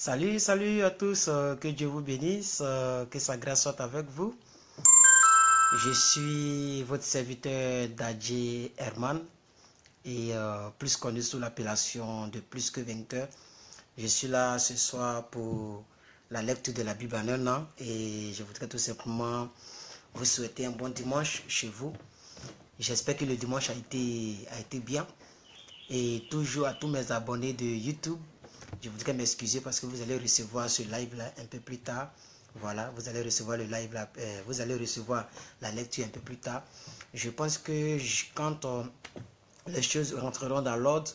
Salut, salut à tous, que Dieu vous bénisse, que sa grâce soit avec vous. Je suis votre serviteur Dadji Herman et plus connu sous l'appellation de Plus que Vainqueur. Je suis là ce soir pour la lecture de la Bible en un an et je voudrais tout simplement vous souhaiter un bon dimanche chez vous. J'espère que le dimanche a été bien et toujours à tous mes abonnés de YouTube. Je voudrais m'excuser parce que vous allez recevoir ce live là un peu plus tard. Voilà, vous allez recevoir le live là, vous allez recevoir la lecture un peu plus tard. Je pense que quand les choses rentreront dans l'ordre,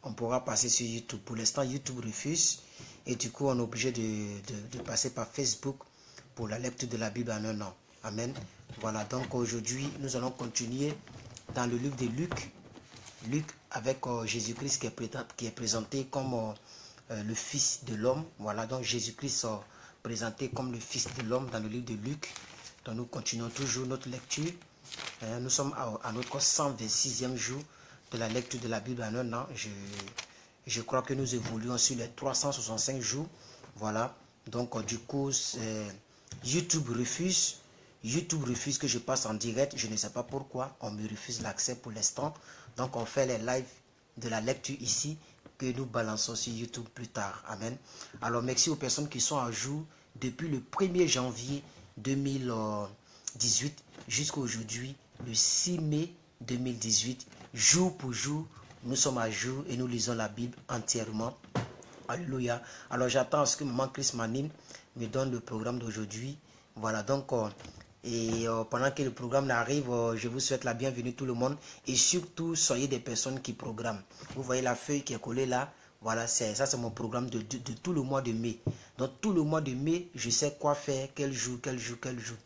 on pourra passer sur YouTube. Pour l'instant, YouTube refuse et du coup, on est obligé de passer par Facebook pour la lecture de la Bible en un an. Amen. Voilà, donc aujourd'hui, nous allons continuer dans le livre de Luc. Luc avec Jésus-Christ qui est présenté comme le Fils de l'homme. Voilà, donc Jésus-Christ présenté comme le Fils de l'homme dans le livre de Luc. Donc nous continuons toujours notre lecture. Nous sommes à notre 126e jour de la lecture de la Bible en un an. Je crois que nous évoluons sur les 365 jours. Voilà, donc du coup, YouTube refuse. YouTube refuse que je passe en direct. Je ne sais pas pourquoi. On me refuse l'accès pour l'instant. Donc on fait les lives de la lecture ici que nous balançons sur YouTube plus tard. Amen. Alors merci aux personnes qui sont à jour depuis le 1er janvier 2018 jusqu'à aujourd'hui, le 6 mai 2018. Jour pour jour, nous sommes à jour et nous lisons la Bible entièrement. Alléluia. Alors j'attends à ce que Maman Chris m'anime, me donne le programme d'aujourd'hui. Voilà, donc pendant que le programme arrive, je vous souhaite la bienvenue tout le monde. Et surtout, soyez des personnes qui programment. Vous voyez la feuille qui est collée là. Voilà, ça c'est mon programme de tout le mois de mai. Donc tout le mois de mai, je sais quoi faire, quel jour.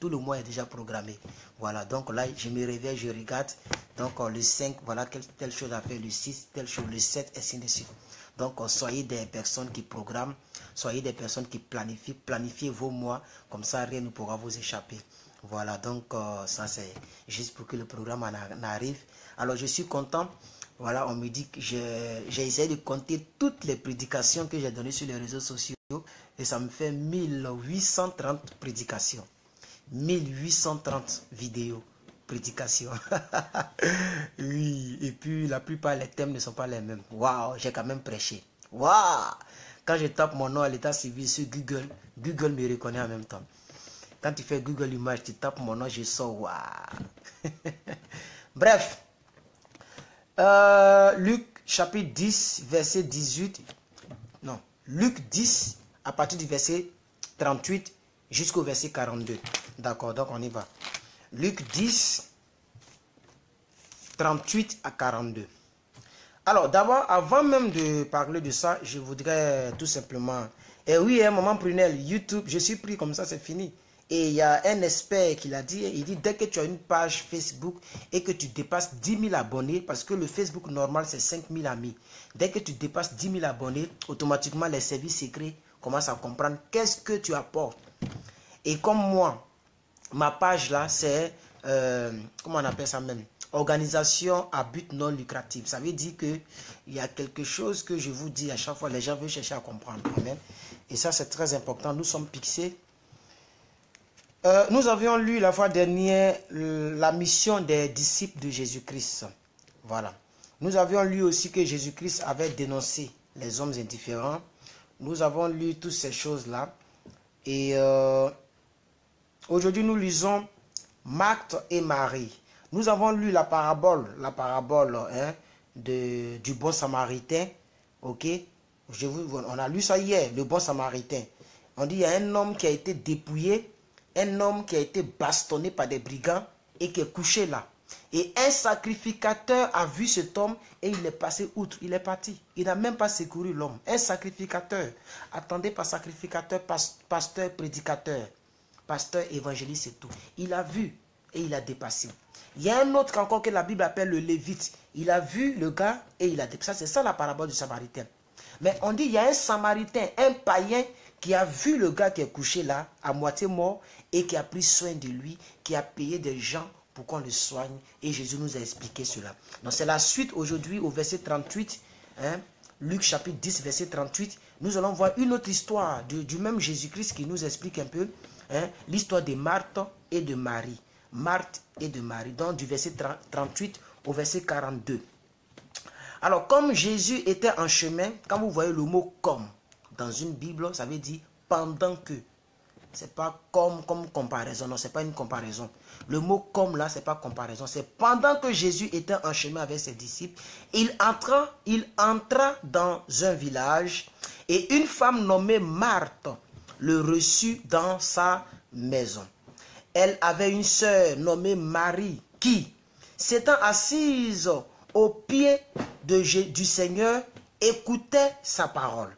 Tout le mois est déjà programmé. Voilà, donc là, je me réveille, je regarde. Donc le 5, voilà, telle chose à faire. Le 6, telle chose. Le 7, et ainsi de suite. Donc soyez des personnes qui programment. Soyez des personnes qui planifient. Planifiez vos mois. Comme ça, rien ne pourra vous échapper. Voilà, donc ça c'est juste pour que le programme en arrive. Alors je suis content. Voilà, on me dit que j'ai essayé de compter toutes les prédications que j'ai données sur les réseaux sociaux. Et ça me fait 1830 prédications. 1830 vidéos, prédications. Oui, et puis la plupart des thèmes ne sont pas les mêmes. Waouh, j'ai quand même prêché. Waouh, quand je tape mon nom à l'état civil sur Google, Google me reconnaît en même temps. Quand tu fais Google Images, tu tapes mon nom, je sors. Waouh. Bref. Luc chapitre 10, verset 18. Non. Luc 10, à partir du verset 38 jusqu'au verset 42. D'accord, donc on y va. Luc 10, 38 à 42. Alors, d'abord, avant même de parler de ça, je voudrais tout simplement... Et oui, maman Prunelle, YouTube, je suis pris comme ça, c'est fini. Et il y a un expert qui l'a dit, il dit, dès que tu as une page Facebook et que tu dépasses 10 000 abonnés, parce que le Facebook normal, c'est 5 000 amis. Dès que tu dépasses 10 000 abonnés, automatiquement, les services secrets commencent à comprendre qu'est-ce que tu apportes. Et comme moi, ma page là, c'est, comment on appelle ça même? Organisation à but non lucratif. Ça veut dire qu'il y a quelque chose que je vous dis à chaque fois, les gens veulent chercher à comprendre. Amen. Et ça, c'est très important. Nous sommes fixés. Nous avions lu la fois dernière la mission des disciples de Jésus-Christ. Voilà. Nous avions lu aussi que Jésus-Christ avait dénoncé les hommes indifférents. Nous avons lu toutes ces choses-là. Et aujourd'hui, nous lisons Marthe et Marie. Nous avons lu la parabole du bon samaritain. Ok? On a lu ça hier, le bon samaritain. On dit il y a un homme qui a été dépouillé, un homme qui a été bastonné par des brigands et qui est couché là. Et un sacrificateur a vu cet homme et il est passé outre, il est parti. Il n'a même pas secouru l'homme. Un sacrificateur, attendez pas sacrificateur, pasteur, prédicateur, pasteur, évangéliste, c'est tout. Il a vu et il a dépassé. Il y a un autre encore que la Bible appelle le Lévite. Il a vu le gars et il a dépassé. C'est ça la parabole du Samaritain. Mais on dit il y a un Samaritain, un païen qui a vu le gars qui est couché là, à moitié mort, et qui a pris soin de lui, qui a payé des gens pour qu'on le soigne. Et Jésus nous a expliqué cela. Donc c'est la suite aujourd'hui au verset 38. Luc chapitre 10, verset 38. nous allons voir une autre histoire du même Jésus-Christ qui nous explique un peu l'histoire de Marthe et de Marie. Marthe et de Marie, donc du verset 38 au verset 42. Alors, comme Jésus était en chemin, quand vous voyez le mot « comme » dans une Bible, ça veut dire « pendant que ». Ce n'est pas comme comparaison, non, ce n'est pas une comparaison. Le mot « comme » là, ce n'est pas comparaison. C'est pendant que Jésus était en chemin avec ses disciples, il entra dans un village et une femme nommée Marthe le reçut dans sa maison. Elle avait une sœur nommée Marie qui, s'étant assise aux pieds du Seigneur, écoutait sa parole.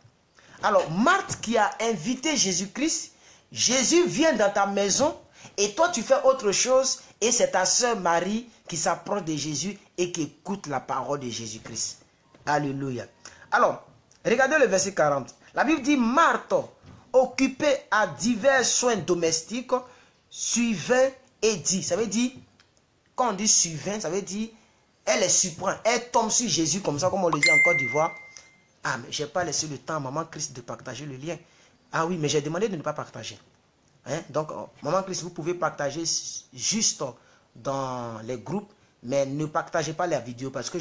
Alors, Marthe qui a invité Jésus-Christ, Jésus vient dans ta maison et toi tu fais autre chose et c'est ta sœur Marie qui s'approche de Jésus et qui écoute la parole de Jésus-Christ. Alléluia. Alors, regardez le verset 40. La Bible dit, Marthe, occupée à divers soins domestiques, suivait et dit. Ça veut dire, quand on dit suivait, ça veut dire, elle est suprême. Elle tombe sur Jésus comme ça, comme on le dit en Côte d'Ivoire. Ah, mais je n'ai pas laissé le temps à Maman Christ de partager le lien. Ah oui, mais j'ai demandé de ne pas partager. Donc, Maman Christ, vous pouvez partager juste dans les groupes, mais ne partagez pas la vidéo parce que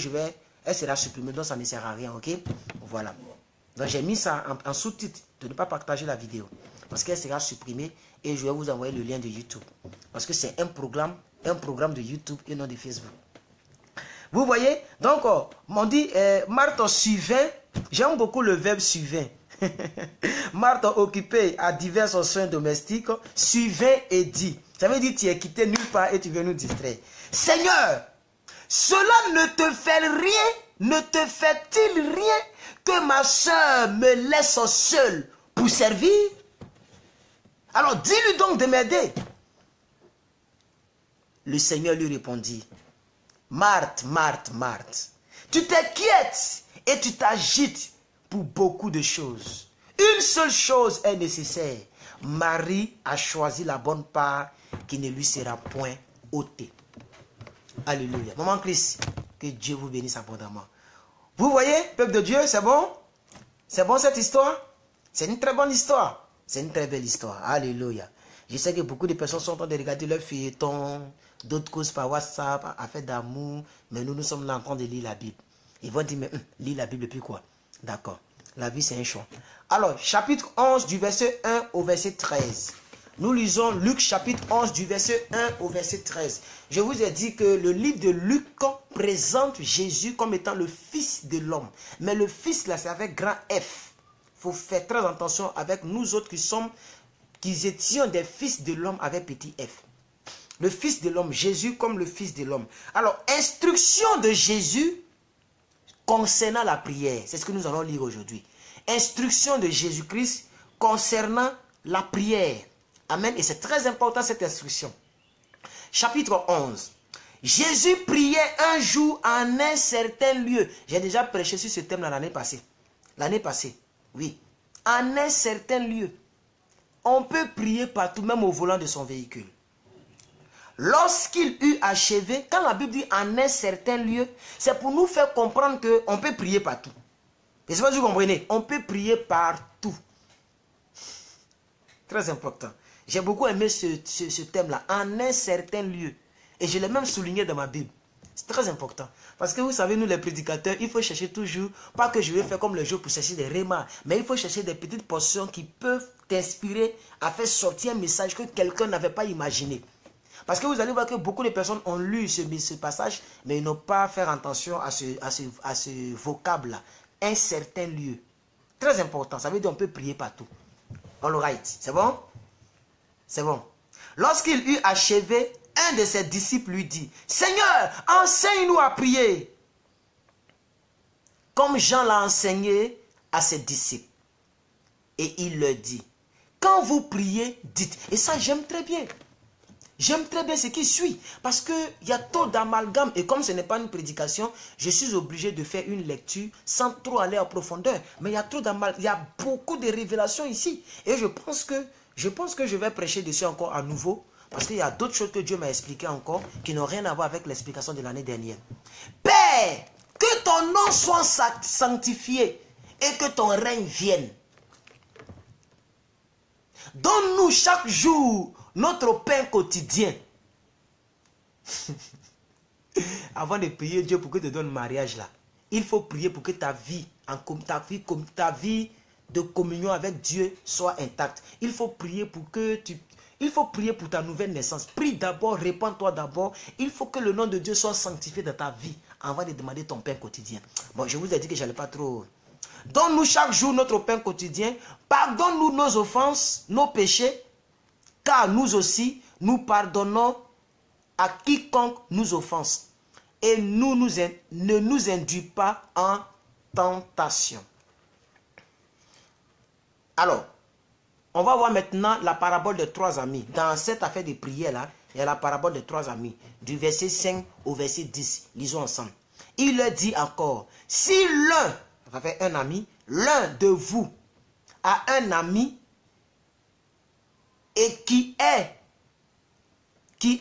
elle sera supprimée, donc ça ne sert à rien, ok? Voilà. Donc, j'ai mis ça en sous-titre de ne pas partager la vidéo parce qu'elle sera supprimée et je vais vous envoyer le lien de YouTube. Parce que c'est un programme de YouTube et non de Facebook. Vous voyez? Donc, on dit, Marthe suivait, j'aime beaucoup le verbe suivait. Marthe occupée à divers soins domestiques, suivait et dit. Ça veut dire tu es quitté nulle part et tu veux nous distraire. Seigneur, cela ne te fait-il rien que ma soeur me laisse seule pour servir? Alors dis-lui donc de m'aider. Le Seigneur lui répondit, Marthe, Marthe, Marthe, tu t'inquiètes et tu t'agites pour beaucoup de choses. Une seule chose est nécessaire. Marie a choisi la bonne part qui ne lui sera point ôtée. Alléluia. Maman Christ, que Dieu vous bénisse abondamment. Vous voyez, peuple de Dieu, c'est bon? C'est bon cette histoire? C'est une très bonne histoire. C'est une très belle histoire. Alléluia. Je sais que beaucoup de personnes sont en train de regarder leur feuilleton, d'autres causes par WhatsApp, affaires d'amour, mais nous sommes là en train de lire la Bible. Ils vont dire, mais lire la Bible, puis quoi? D'accord. La vie, c'est un choix. Alors, chapitre 11 du verset 1 au verset 13. Nous lisons Luc chapitre 11 du verset 1 au verset 13. Je vous ai dit que le livre de Luc présente Jésus comme étant le Fils de l'homme. Mais le Fils, là, c'est avec grand F. Il faut faire très attention avec nous autres qui étions des fils de l'homme avec petit f. Le Fils de l'homme, Jésus comme le Fils de l'homme. Alors, instruction de Jésus concernant la prière. C'est ce que nous allons lire aujourd'hui. Instruction de Jésus-Christ concernant la prière. Amen. Et c'est très important cette instruction. Chapitre 11. Jésus priait un jour en un certain lieu. J'ai déjà prêché sur ce thème l'année passée. L'année passée, oui. En un certain lieu. On peut prier partout, même au volant de son véhicule. Lorsqu'il eut achevé, quand la Bible dit en un certain lieu, c'est pour nous faire comprendre qu'on peut prier partout. Et c'est pas que vous comprenez. On peut prier partout. Très important. J'ai beaucoup aimé ce thème-là, en un certain lieu. Et je l'ai même souligné dans ma Bible. C'est très important. Parce que vous savez, nous les prédicateurs, il faut chercher toujours, pas que je vais faire comme les jours pour chercher des rémas, mais il faut chercher des petites portions qui peuvent t'inspirer à faire sortir un message que quelqu'un n'avait pas imaginé. Parce que vous allez voir que beaucoup de personnes ont lu ce passage, mais ils n'ont pas fait attention à ce vocable-là. Un certain lieu. Très important. Ça veut dire qu'on peut prier partout. All right. C'est bon? C'est bon. Lorsqu'il eut achevé, un de ses disciples lui dit, Seigneur, enseigne-nous à prier. Comme Jean l'a enseigné à ses disciples. Et il leur dit, quand vous priez, dites. Et ça, j'aime très bien. J'aime très bien ce qui suit. Parce qu'il y a trop d'amalgame. Et comme ce n'est pas une prédication, je suis obligé de faire une lecture sans trop aller en profondeur. Mais il y a trop d'amalgame. Il y a beaucoup de révélations ici. Et je pense que je vais prêcher dessus encore à nouveau. Parce qu'il y a d'autres choses que Dieu m'a expliquées encore qui n'ont rien à voir avec l'explication de l'année dernière. Père, que ton nom soit sanctifié et que ton règne vienne. Donne-nous chaque jour notre pain quotidien. Avant de prier Dieu pour que te donne mariage là, il faut prier pour que ta vie de communion avec Dieu soit intacte. Il faut prier pour ta nouvelle naissance. Prie d'abord, répands-toi d'abord. Il faut que le nom de Dieu soit sanctifié dans ta vie avant de demander ton pain quotidien. Bon, je vous ai dit que je n'allais pas trop. Donne-nous chaque jour notre pain quotidien. Pardonne-nous nos offenses, nos péchés, car nous aussi, nous pardonnons à quiconque nous offense. Et ne nous induis pas en tentation. Alors, on va voir maintenant la parabole des 3 amis. Dans cette affaire de prière là, il y a la parabole des 3 amis. Du verset 5 au verset 10. Lisons ensemble. Il leur dit encore, si l'un, ça fait un ami, l'un de vous a un ami et qui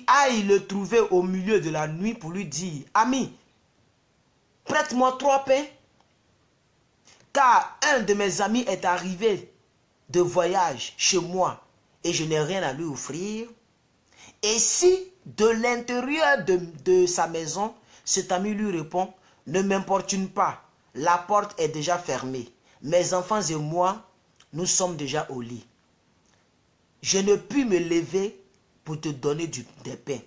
aille le trouver au milieu de la nuit pour lui dire, ami, prête-moi 3 pains, car un de mes amis est arrivé de voyage chez moi et je n'ai rien à lui offrir. Et si de l'intérieur de sa maison, cet ami lui répond, ne m'importune pas, la porte est déjà fermée, mes enfants et moi, nous sommes déjà au lit. Je ne puis me lever pour te donner des pains.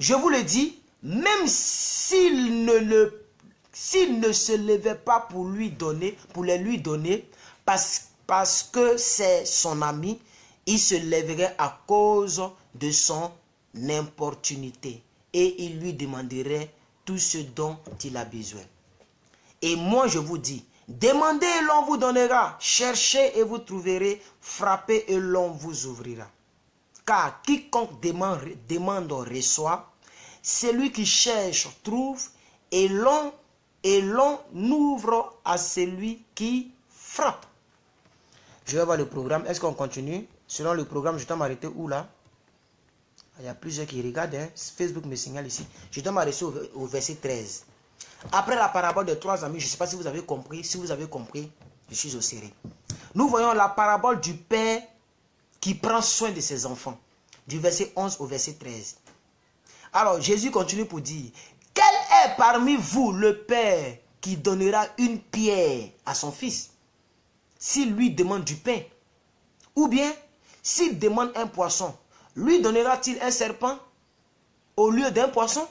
Je vous le dis, même s'il ne se levait pas pour les lui donner, parce que c'est son ami, il se lèverait à cause de son importunité et il lui demanderait tout ce dont il a besoin. Et moi je vous dis, demandez et l'on vous donnera, cherchez et vous trouverez, frappez et l'on vous ouvrira. Car quiconque demande reçoit, celui qui cherche trouve, et l'on ouvre à celui qui frappe. Je vais voir le programme. Est-ce qu'on continue? Selon le programme, je dois m'arrêter où là? Il y a plusieurs qui regardent. Hein? Facebook me signale ici. Je dois m'arrêter au verset 13. Après la parabole des 3 amis, je ne sais pas si vous avez compris. Si vous avez compris, je suis au serré. Nous voyons la parabole du père qui prend soin de ses enfants. Du verset 11 au verset 13. Alors, Jésus continue pour dire, quel est parmi vous le père qui donnera une pierre à son fils s'il lui demande du pain? Ou bien, s'il demande un poisson, lui donnera-t-il un serpent au lieu d'un poisson?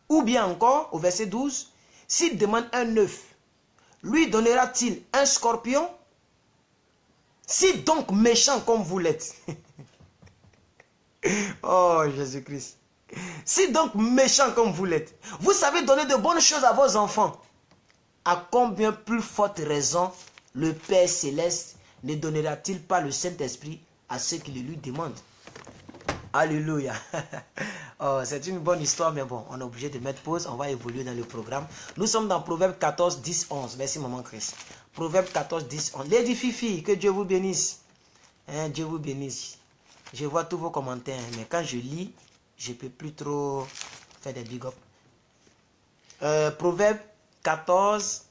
Ou bien encore, au verset 12, s'il demande un œuf, lui donnera-t-il un scorpion? Si donc méchant comme vous l'êtes. Oh Jésus-Christ. Si donc méchant comme vous l'êtes, vous savez donner de bonnes choses à vos enfants, à combien plus forte raison le Père Céleste ne donnera-t-il pas le Saint-Esprit à ceux qui le lui demandent? Alléluia. Oh, c'est une bonne histoire, mais bon, on est obligé de mettre pause. On va évoluer dans le programme. Nous sommes dans Proverbe 14, 10, 11. Merci, maman Chris. Proverbe 14, 10, 11. Lady Fifi, que Dieu vous bénisse. Hein, Dieu vous bénisse. Je vois tous vos commentaires, mais quand je lis, je ne peux plus trop faire des big up. Proverbe 14.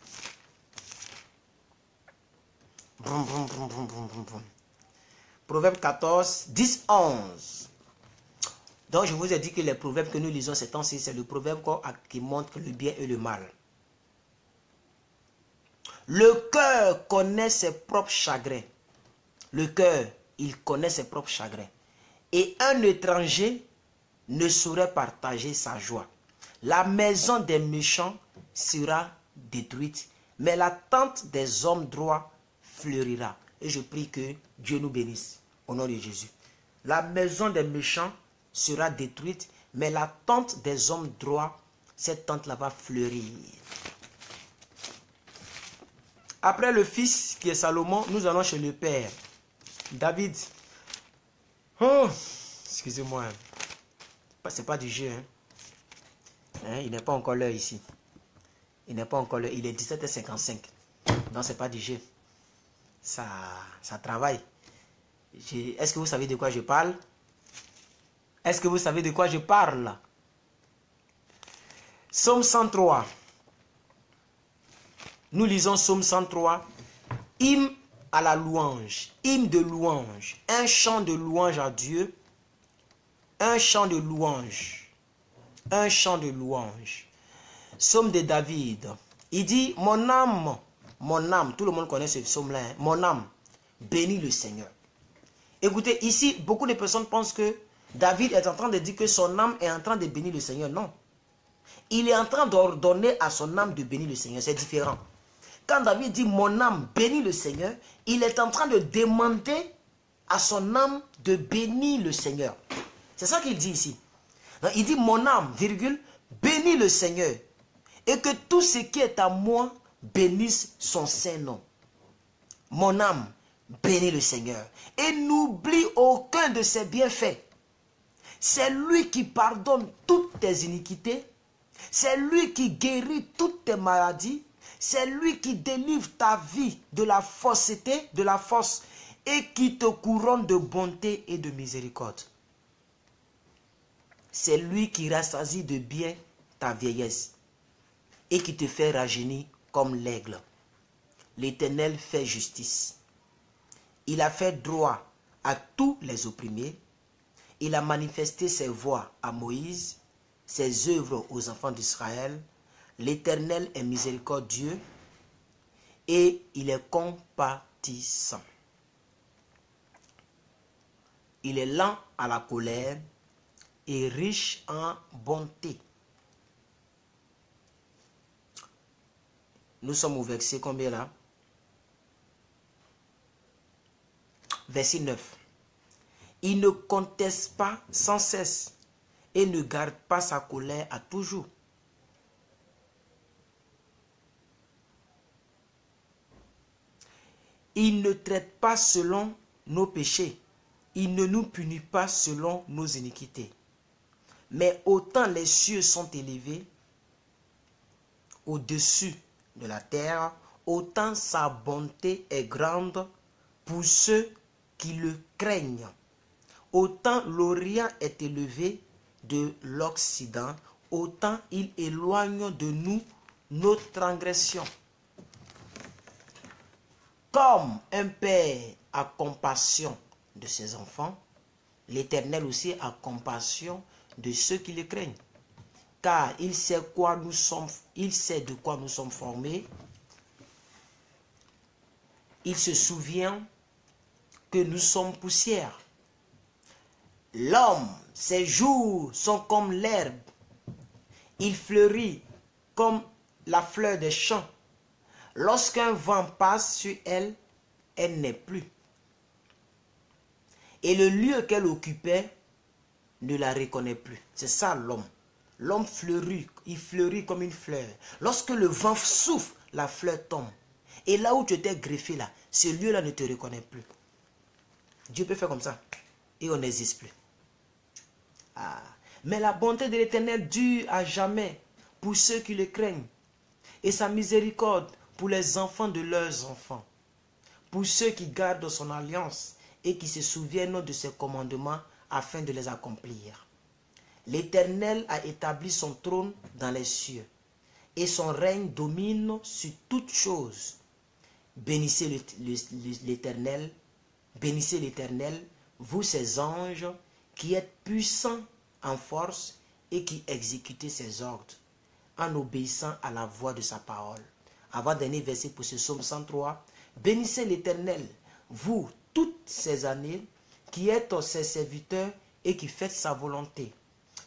Proverbe 14, 10, 11. Donc je vous ai dit que les proverbes que nous lisons ces temps-ci, c'est le proverbe qui montre le bien et le mal. Le cœur connaît ses propres chagrins. Le cœur, il connaît ses propres chagrins. Et un étranger ne saurait partager sa joie. La maison des méchants sera détruite, mais la tente des hommes droits fleurira. Et je prie que Dieu nous bénisse. Au nom de Jésus. La maison des méchants sera détruite, mais la tente des hommes droits, cette tente-là va fleurir. Après le fils qui est Salomon, nous allons chez le père. David. Oh, excusez-moi. C'est pas du jeu. Hein, il n'est pas encore l'heure ici. Il n'est pas encore l'heure. Il est 17h55. Non, c'est pas du jeu. Ça travaille. Est-ce que vous savez de quoi je parle? Est-ce que vous savez de quoi je parle? Psaume 103. Nous lisons Psaume 103. Hymne à la louange, hymne de louange, un chant de louange à Dieu, un chant de louange, un chant de louange. Psaume de David, il dit, mon âme, tout le monde connaît ce psaume-là, hein, mon âme, bénis le Seigneur. Écoutez, ici, beaucoup de personnes pensent que David est en train de dire que son âme est en train de bénir le Seigneur. Non. Il est en train d'ordonner à son âme de bénir le Seigneur. C'est différent. Quand David dit mon âme bénit le Seigneur, il est en train de demander à son âme de bénir le Seigneur. C'est ça qu'il dit ici. Il dit mon âme, virgule, bénis le Seigneur. Et que tout ce qui est à moi bénisse son saint nom. Mon âme, bénis le Seigneur. Et n'oublie aucun de ses bienfaits. C'est lui qui pardonne toutes tes iniquités. C'est lui qui guérit toutes tes maladies. C'est lui qui délivre ta vie de la fausseté, de la force, et qui te couronne de bonté et de miséricorde. C'est lui qui rassasie de bien ta vieillesse et qui te fait rajeunir comme l'aigle. L'Éternel fait justice. Il a fait droit à tous les opprimés. Il a manifesté ses voies à Moïse, ses œuvres aux enfants d'Israël. L'Éternel est miséricordieux et il est compatissant. Il est lent à la colère et riche en bonté. Nous sommes au verset combien là? Verset 9. Il ne conteste pas sans cesse et ne garde pas sa colère à toujours. Il ne traite pas selon nos péchés. Il ne nous punit pas selon nos iniquités. Mais autant les cieux sont élevés au-dessus de la terre, autant sa bonté est grande pour ceux qui le craignent. Autant l'Orient est élevé de l'Occident, autant il éloigne de nous nos transgressions. Comme un père a compassion de ses enfants, l'Éternel aussi a compassion de ceux qui le craignent. Car il sait de quoi nous sommes formés. Il se souvient que nous sommes poussière. L'homme, ses jours sont comme l'herbe. Il fleurit comme la fleur des champs. Lorsqu'un vent passe sur elle, elle n'est plus. Et le lieu qu'elle occupait ne la reconnaît plus. C'est ça l'homme. L'homme fleurit, il fleurit comme une fleur. Lorsque le vent souffle, la fleur tombe. Et là où tu étais greffé là, ce lieu-là ne te reconnaît plus. Dieu peut faire comme ça. Et on n'existe plus. Ah. Mais la bonté de l'Éternel dure à jamais pour ceux qui le craignent. Et sa miséricorde pour les enfants de leurs enfants. Pour ceux qui gardent son alliance et qui se souviennent de ses commandements afin de les accomplir. L'Éternel a établi son trône dans les cieux et son règne domine sur toutes choses. Bénissez l'Éternel, vous ses anges qui êtes puissants en force et qui exécutez ses ordres en obéissant à la voix de sa parole. Avant-dernier verset pour ce psaume 103. Bénissez l'Éternel, vous toutes ces années qui êtes ses serviteurs et qui faites sa volonté.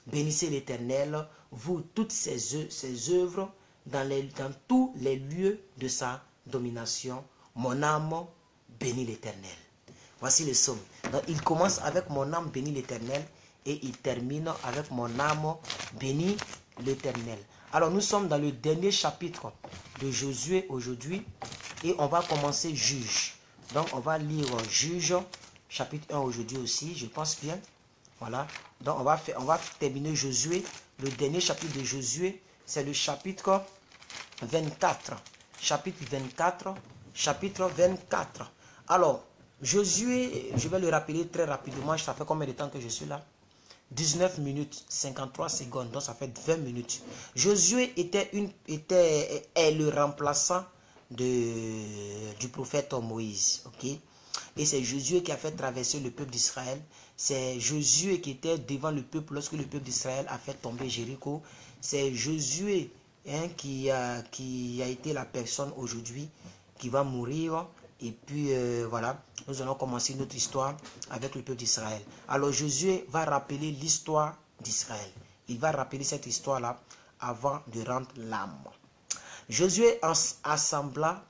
Bénissez l'Éternel, vous toutes ses œuvres dans tous les lieux de sa domination. Mon âme bénit l'Éternel. Voici le psaume. Donc, il commence avec mon âme bénit l'Éternel et il termine avec mon âme bénit l'Éternel. Alors nous sommes dans le dernier chapitre de Josué aujourd'hui et on va commencer Juge. Donc on va lire Juge chapitre 1 aujourd'hui aussi, je pense bien. Voilà. Donc on va terminer Josué. Le dernier chapitre de Josué, c'est le chapitre 24. Chapitre 24. Chapitre 24. Alors, Josué, je vais le rappeler très rapidement. Ça fait combien de temps que je suis là? 19 minutes, 53 secondes. Donc ça fait 20 minutes. Josué est le remplaçant du prophète Moïse. Ok? Et c'est Josué qui a fait traverser le peuple d'Israël. C'est Josué qui était devant le peuple lorsque le peuple d'Israël a fait tomber Jéricho. C'est Josué qui a été la personne aujourd'hui qui va mourir. Et puis voilà, nous allons commencer notre histoire avec le peuple d'Israël. Alors Josué va rappeler l'histoire d'Israël. Il va rappeler cette histoire-là avant de rendre l'âme. Josué assembla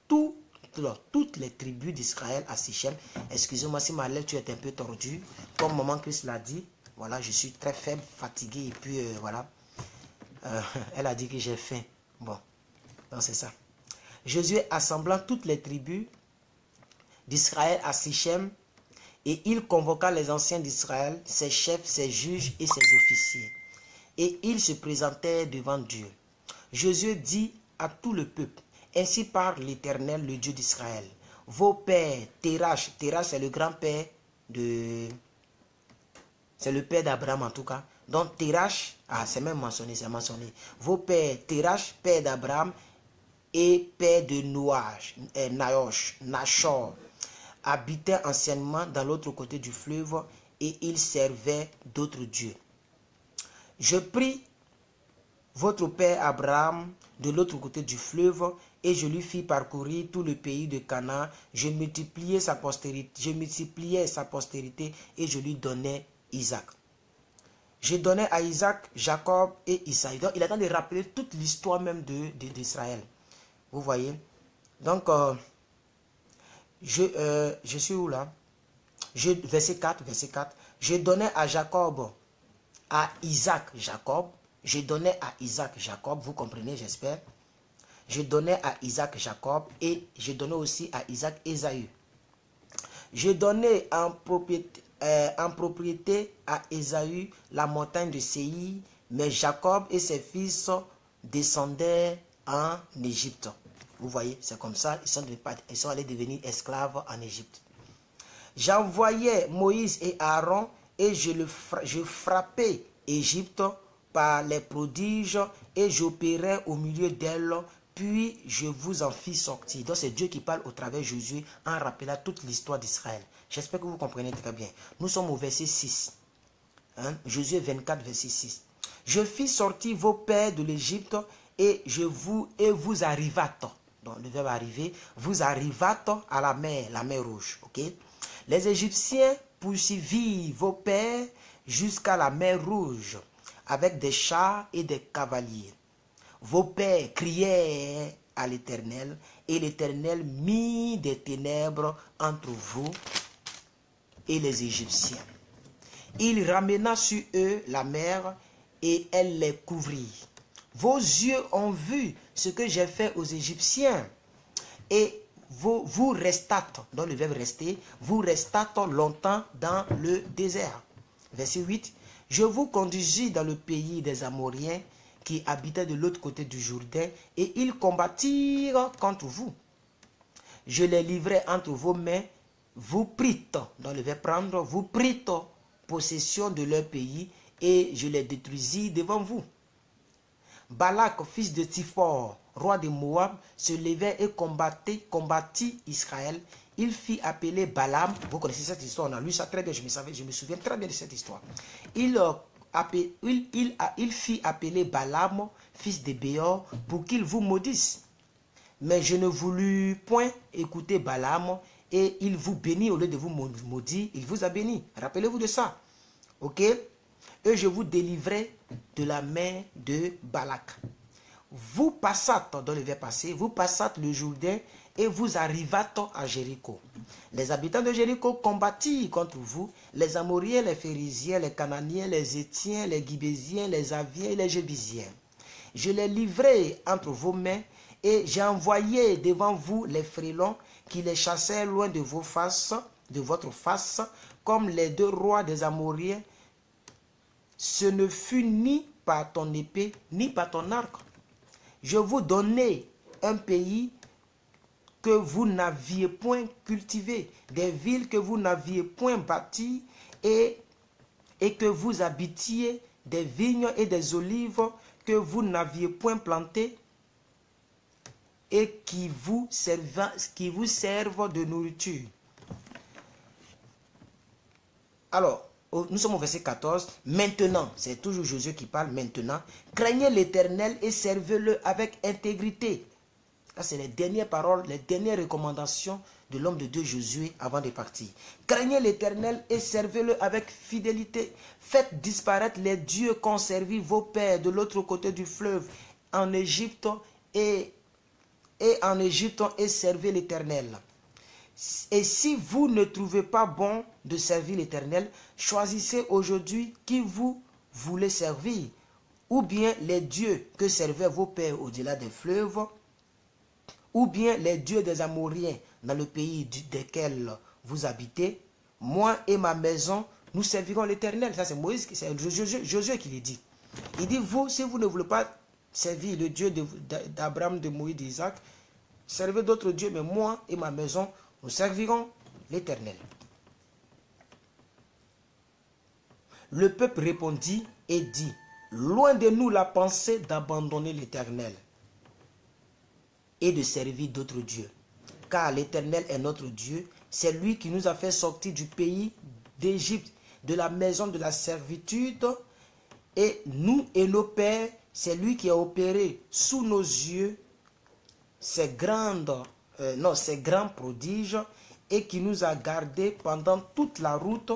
toutes les tribus d'Israël à Sichem. Excusez-moi si ma lecture est un peu tordue. Comme maman Chris l'a dit, voilà, je suis très faible, fatigué et puis voilà. Elle a dit que j'ai faim. Bon, donc c'est ça. Josué assemblant toutes les tribus d'Israël à Sichem, et il convoqua les anciens d'Israël, ses chefs, ses juges et ses officiers. Et ils se présentèrent devant Dieu. Josué dit à tout le peuple: ainsi parle l'Éternel, le Dieu d'Israël. Vos pères, Terach c'est le grand-père de... C'est le père d'Abraham en tout cas. Donc Terach, c'est même mentionné, c'est mentionné. Vos pères, Terach, père d'Abraham, et père de Naosh, Nachor, habitaient anciennement dans l'autre côté du fleuve, et ils servaient d'autres dieux. Je pris votre père Abraham de l'autre côté du fleuve, et je lui fis parcourir tout le pays de Canaan. Je multipliais sa postérité, et je lui donnais Isaac. Je donnais à Isaac, Jacob et Isaïe. Donc il attend de rappeler toute l'histoire même d'Israël. Vous voyez? Donc, je suis où là? Verset 4. Je donnais à Jacob, à Isaac, Jacob. Je donnais à Isaac, Jacob. Vous comprenez, j'espère. Je donnais à Isaac, Jacob. Et je donnais aussi à Isaac, Ésaü. Je donnais en propriété à Ésaü la montagne de Séir. Mais Jacob et ses fils descendaient en Égypte. Vous voyez, c'est comme ça, ils sont allés devenir esclaves en Égypte. J'envoyais Moïse et Aaron, et je frappais Égypte par les prodiges, et j'opérais au milieu d'elle, puis je vous en fis sortir. Donc c'est Dieu qui parle au travers de Josué en rappelant toute l'histoire d'Israël. J'espère que vous comprenez très bien. Nous sommes au verset 6. Josué 24, verset 6. Je fis sortir vos pères de l'Égypte, et vous arrivâtes. Donc le verbe arriver, vous arrivâtes à la mer Rouge. Ok? Les Égyptiens poursuivirent vos pères jusqu'à la mer Rouge avec des chars et des cavaliers. Vos pères crièrent à l'Éternel, et l'Éternel mit des ténèbres entre vous et les Égyptiens. Il ramena sur eux la mer, et elle les couvrit. Vos yeux ont vu ce que j'ai fait aux Égyptiens, et vous restâtes, dans le verbe rester, vous restâtes longtemps dans le désert. Verset 8. Je vous conduisis dans le pays des Amoriens qui habitaient de l'autre côté du Jourdain, et ils combattirent contre vous. Je les livrai entre vos mains, vous prîtes, dans le verbe prendre, vous prîtes possession de leur pays, et je les détruisis devant vous. Balak, fils de Tsiphor, roi de Moab, se levait et combattit Israël. Il fit appeler Balaam. Vous connaissez cette histoire, on a lu ça très bien, je me souviens très bien de cette histoire. Il fit appeler Balaam, fils de Béor, pour qu'il vous maudisse. Mais je ne voulus point écouter Balaam, et il vous bénit au lieu de vous maudire, il vous a béni. Rappelez-vous de ça. Ok? Et je vous délivrai de la main de Balak. Vous passâtes, dans le verbe passé, vous passâtes le Jourdain, et vous arrivâtes à Jéricho. Les habitants de Jéricho combattirent contre vous, les Amoriens, les Phérésiens, les Cananéens, les Étiens, les Gibésiens, les Aviens et les Jébusiens. Je les livrai entre vos mains, et j'ai envoyé devant vous les frélons qui les chassèrent loin de vos faces, de votre face, comme les deux rois des Amoriens. Ce ne fut ni par ton épée, ni par ton arc. Je vous donnai un pays que vous n'aviez point cultivé, des villes que vous n'aviez point bâties, et que vous habitiez, des vignes et des olives que vous n'aviez point planté et qui vous servent de nourriture. Alors, nous sommes au verset 14. Maintenant, c'est toujours Josué qui parle maintenant. Craignez l'Éternel et servez-le avec intégrité. Ça, c'est les dernières paroles, les dernières recommandations de l'homme de Dieu Josué avant de partir. Craignez l'Éternel et servez-le avec fidélité. Faites disparaître les dieux qu'ont servi vos pères de l'autre côté du fleuve en Égypte et servez l'Éternel. Et si vous ne trouvez pas bon de servir l'Éternel, choisissez aujourd'hui qui vous voulez servir, ou bien les dieux que servaient vos pères au-delà des fleuves, ou bien les dieux des Amoriens dans le pays desquels vous habitez. Moi et ma maison, nous servirons l'Éternel. Ça, c'est Moïse, c'est Josué qui le dit. Il dit, vous, si vous ne voulez pas servir le Dieu d'Abraham, de Moïse, d'Isaac, servez d'autres dieux, mais moi et ma maison, nous servirons l'Éternel. Le peuple répondit et dit, loin de nous la pensée d'abandonner l'Éternel et de servir d'autres dieux. Car l'Éternel est notre Dieu, c'est lui qui nous a fait sortir du pays d'Égypte, de la maison de la servitude, et nous et nos pères, c'est lui qui a opéré sous nos yeux ces grands prodiges et qui nous a gardés pendant toute la route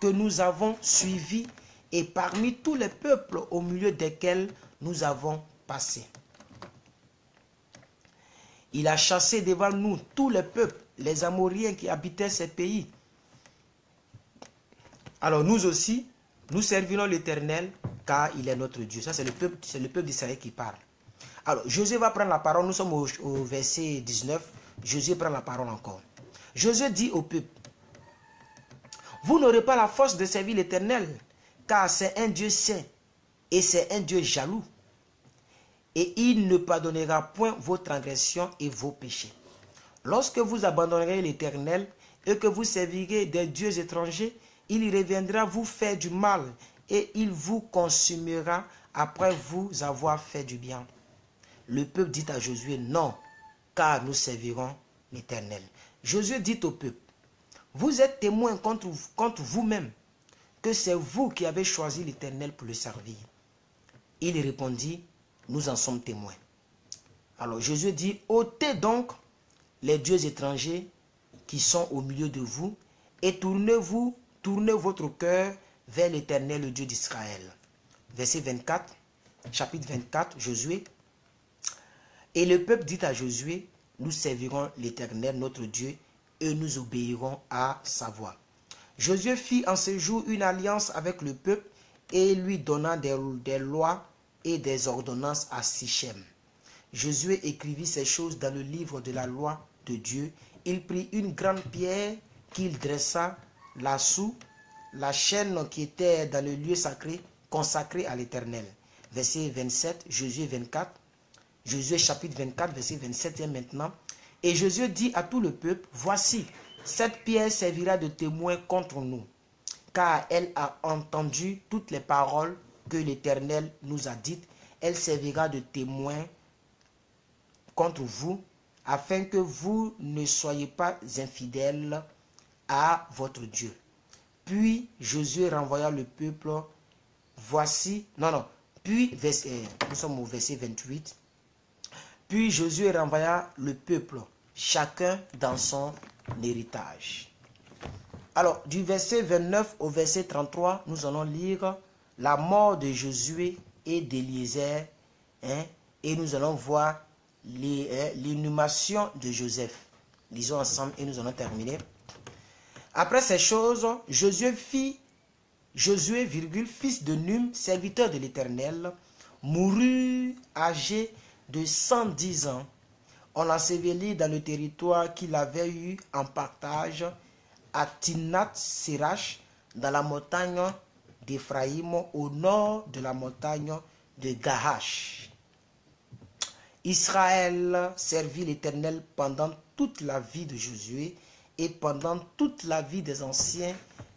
que nous avons suivie et parmi tous les peuples au milieu desquels nous avons passé. Il a chassé devant nous tous les peuples, les Amoriens qui habitaient ces pays. Alors nous aussi, nous servirons l'Éternel car il est notre Dieu. Ça, c'est le peuple d'Israël qui parle. Alors, Josué va prendre la parole. Nous sommes au verset 19. Josué prend la parole encore. Josué dit au peuple, vous n'aurez pas la force de servir l'Éternel, car c'est un Dieu saint et c'est un Dieu jaloux. Et il ne pardonnera point vos transgressions et vos péchés. Lorsque vous abandonnerez l'Éternel et que vous servirez des dieux étrangers, il reviendra vous faire du mal et il vous consumera après vous avoir fait du bien. Le peuple dit à Josué, non, car nous servirons l'Éternel. Josué dit au peuple, vous êtes témoins contre vous-même, que c'est vous qui avez choisi l'Éternel pour le servir. Il répondit, nous en sommes témoins. Alors Josué dit, ôtez donc les dieux étrangers qui sont au milieu de vous et tournez votre cœur vers l'Éternel, le Dieu d'Israël. Verset 24, chapitre 24, Josué. Et le peuple dit à Josué, nous servirons l'Éternel, notre Dieu, et nous obéirons à sa voix. Josué fit en ce jour une alliance avec le peuple et lui donna des lois et des ordonnances à Sichem. Josué écrivit ces choses dans le livre de la loi de Dieu. Il prit une grande pierre qu'il dressa là-sous la chaîne qui était dans le lieu sacré, consacré à l'Éternel. Verset 27, Josué 24. Josué chapitre 24, verset 27 maintenant. Et Josué dit à tout le peuple, voici, cette pierre servira de témoin contre nous, car elle a entendu toutes les paroles que l'Éternel nous a dites. Elle servira de témoin contre vous, afin que vous ne soyez pas infidèles à votre Dieu. Puis Josué renvoya le peuple, nous sommes au verset 28. Puis Josué renvoya le peuple, chacun dans son héritage. Alors, du verset 29 au verset 33, nous allons lire la mort de Josué et d'Éliézer, et nous allons voir l'inhumation de Joseph. Lisons ensemble et nous allons terminer. Après ces choses, Josué, fils de Num, serviteur de l'Éternel, mourut âgé de 110 ans. On l'ensevelit dans le territoire qu'il avait eu en partage à Timnath-Sérach, dans la montagne d'Éphraïm, au nord de la montagne de Gahash. Israël servit l'Éternel pendant toute la vie de Josué et pendant toute la vie des anciens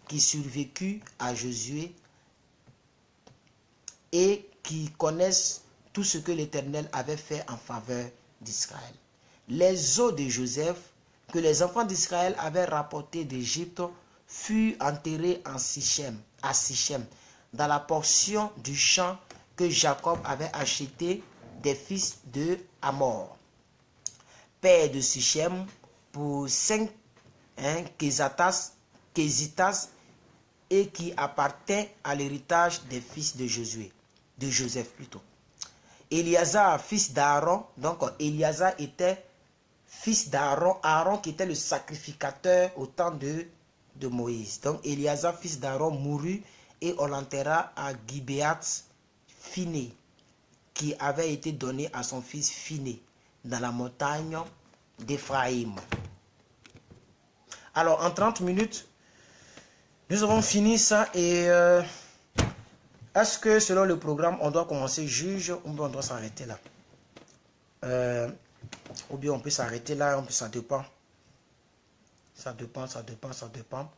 qui survécurent à Josué et qui connaissent tout ce que l'Éternel avait fait en faveur d'Israël. Les os de Joseph que les enfants d'Israël avaient rapportés d'Égypte furent enterrés à Sichem, dans la portion du champ que Jacob avait acheté des fils de Hamor, père de Sichem, pour 5 kézitas, et qui appartint à l'héritage des fils de Josué, de Joseph plutôt. Éliazar, fils d'Aaron, donc Éliazar était fils d'Aaron, Aaron qui était le sacrificateur au temps de Moïse. Donc Éliazar, fils d'Aaron, mourut et on l'enterra à Gibéat Phiné, qui avait été donné à son fils Phiné, dans la montagne d'Éphraïm. Alors en 30 minutes, nous avons fini ça et est-ce que selon le programme, on doit commencer juge ou bien on doit s'arrêter là? Ou bien on peut s'arrêter là, ça dépend. Ça dépend.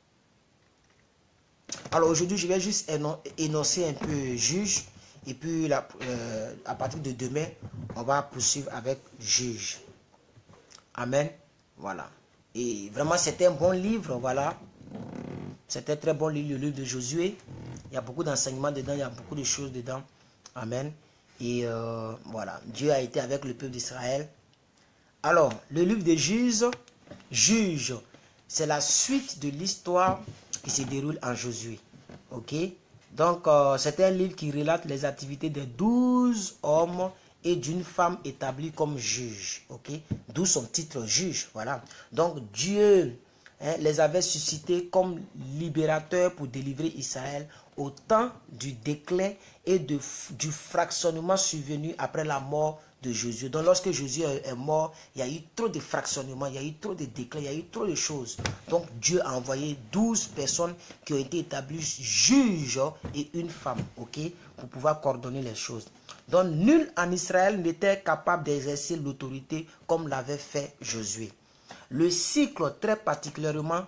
Alors aujourd'hui, je vais juste énoncer un peu juge. Et puis à partir de demain, on va poursuivre avec juge. Amen. Voilà. Et vraiment, c'était un bon livre. Voilà. C'était un très bon livre, le livre de Josué. Il y a beaucoup d'enseignements dedans, il y a beaucoup de choses dedans. Amen. Et voilà. Dieu a été avec le peuple d'Israël. Alors, le livre des juges, c'est la suite de l'histoire qui se déroule en Josué. Ok? Donc, c'est un livre qui relate les activités de 12 hommes et d'une femme établie comme juge. Ok? D'où son titre juge. Voilà. Donc, Dieu les avait suscités comme libérateurs pour délivrer Israël au temps du déclin et du fractionnement survenu après la mort de Josué. Donc lorsque Josué est mort, il y a eu trop de fractionnement, il y a eu trop de déclin, il y a eu trop de choses. Donc Dieu a envoyé 12 personnes qui ont été établies juges et une femme, ok, pour pouvoir coordonner les choses. Donc nul en Israël n'était capable d'exercer l'autorité comme l'avait fait Josué. Le cycle très particulièrement,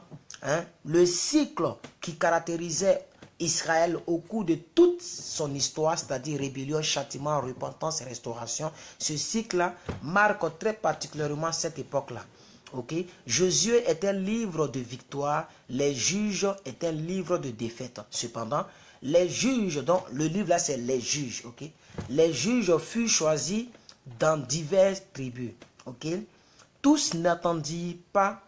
le cycle qui caractérisait Israël au cours de toute son histoire, c'est-à-dire rébellion, châtiment, repentance et restauration, ce cycle-là marque très particulièrement cette époque-là. Okay? Josué est un livre de victoire, les juges est un livre de défaite. Cependant, les juges, donc le livre là c'est les juges, okay? Les juges furent choisis dans diverses tribus. Okay? Tous n'attendirent pas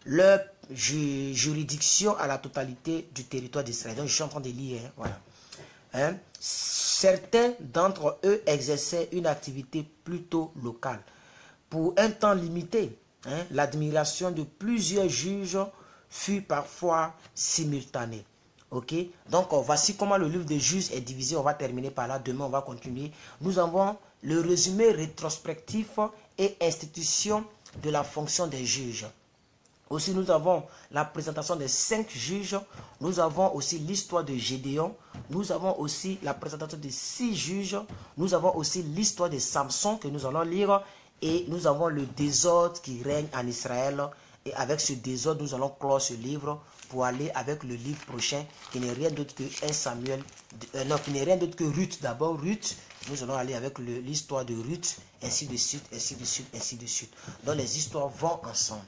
leur juridiction à la totalité du territoire d'Israël. Donc je suis en train de lire, voilà. Certains d'entre eux exerçaient une activité plutôt locale. Pour un temps limité, l'admiration de plusieurs juges fut parfois simultanée. Ok, donc voici comment le livre des juges est divisé. On va terminer par là. Demain, on va continuer. Nous avons le résumé rétrospectif et institution de la fonction des juges. Aussi, nous avons la présentation des 5 juges. Nous avons aussi l'histoire de Gédéon. Nous avons aussi la présentation des 6 juges. Nous avons aussi l'histoire de Samson que nous allons lire. Et nous avons le désordre qui règne en Israël. Et avec ce désordre, nous allons clore ce livre pour aller avec le livre prochain qui n'est rien d'autre que 1 Samuel. Non, qui n'est rien d'autre que Ruth. D'abord, Ruth. Nous allons aller avec l'histoire de Ruth, ainsi de suite, ainsi de suite, ainsi de suite. Donc les histoires vont ensemble.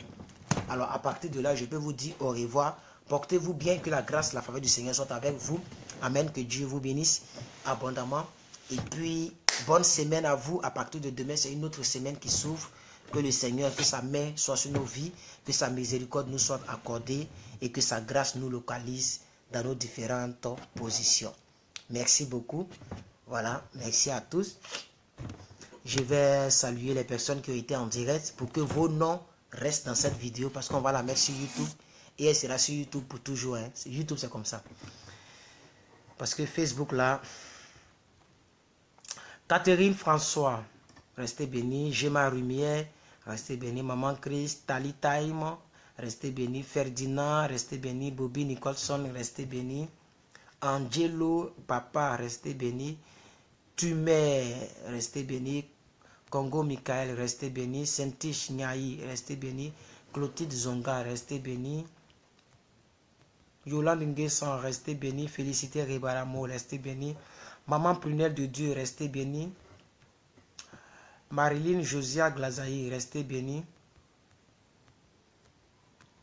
Alors à partir de là, je peux vous dire au revoir. Portez-vous bien, que la grâce, la faveur du Seigneur soit avec vous. Amen, que Dieu vous bénisse abondamment. Et puis, bonne semaine à vous. À partir de demain, c'est une autre semaine qui s'ouvre. Que le Seigneur, que sa main soit sur nos vies, que sa miséricorde nous soit accordée et que sa grâce nous localise dans nos différentes positions. Merci beaucoup. Voilà, merci à tous. Je vais saluer les personnes qui ont été en direct pour que vos noms restent dans cette vidéo parce qu'on va la mettre sur YouTube et elle sera sur YouTube pour toujours. YouTube, c'est comme ça. Parce que Facebook, là, Catherine François, restez bénis. Gemma Rumière, restez bénis. Maman Chris, Tali Time, restez bénis. Ferdinand, restez bénis. Bobby Nicholson, restez bénis. Angelo, papa, restez bénis. Tumé, restez bénis. Congo Michael, restez bénis. Sentish Nyaï, restez bénis. Clotilde Zonga, restez bénis. Yolande Nguesson, restez bénis. Félicité Ribaramo, restez bénis. Maman Prunelle de Dieu, restez bénie. Marilyn Josia Glazaï, restez bénie.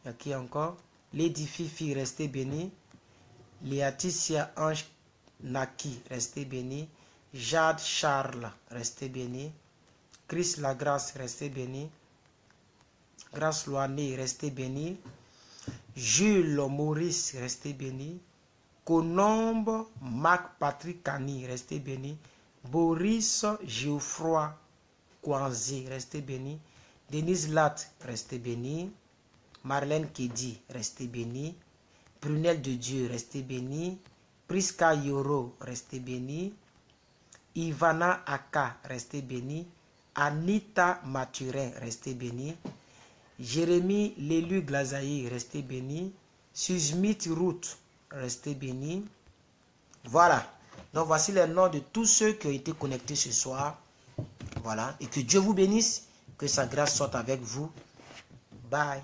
Il y a qui encore? Lady Fifi, restez bénie. Léaticia Ange Naki, restez bénie. Jade Charles, restez bénie. Chris Lagrace, restez bénie. Grâce Loané, restez bénie. Jules Maurice, restez bénie. Conombe Marc Patrick Cani, restez bénie. Boris Geoffroy Kwanzi, restez bénie. Denise Latte, restez bénie. Marlène Kedi, restez bénie. Prunelle de Dieu, restez bénie. Priska Yoro, restez bénie. Ivana Aka, restez bénie. Anita Mathurin, restez bénie. Jérémy Lélu Glazaï, restez bénie. Susmith Ruth, restez bénie. Voilà. Donc voici les noms de tous ceux qui ont été connectés ce soir. Voilà. Et que Dieu vous bénisse. Que sa grâce soit avec vous. Bye.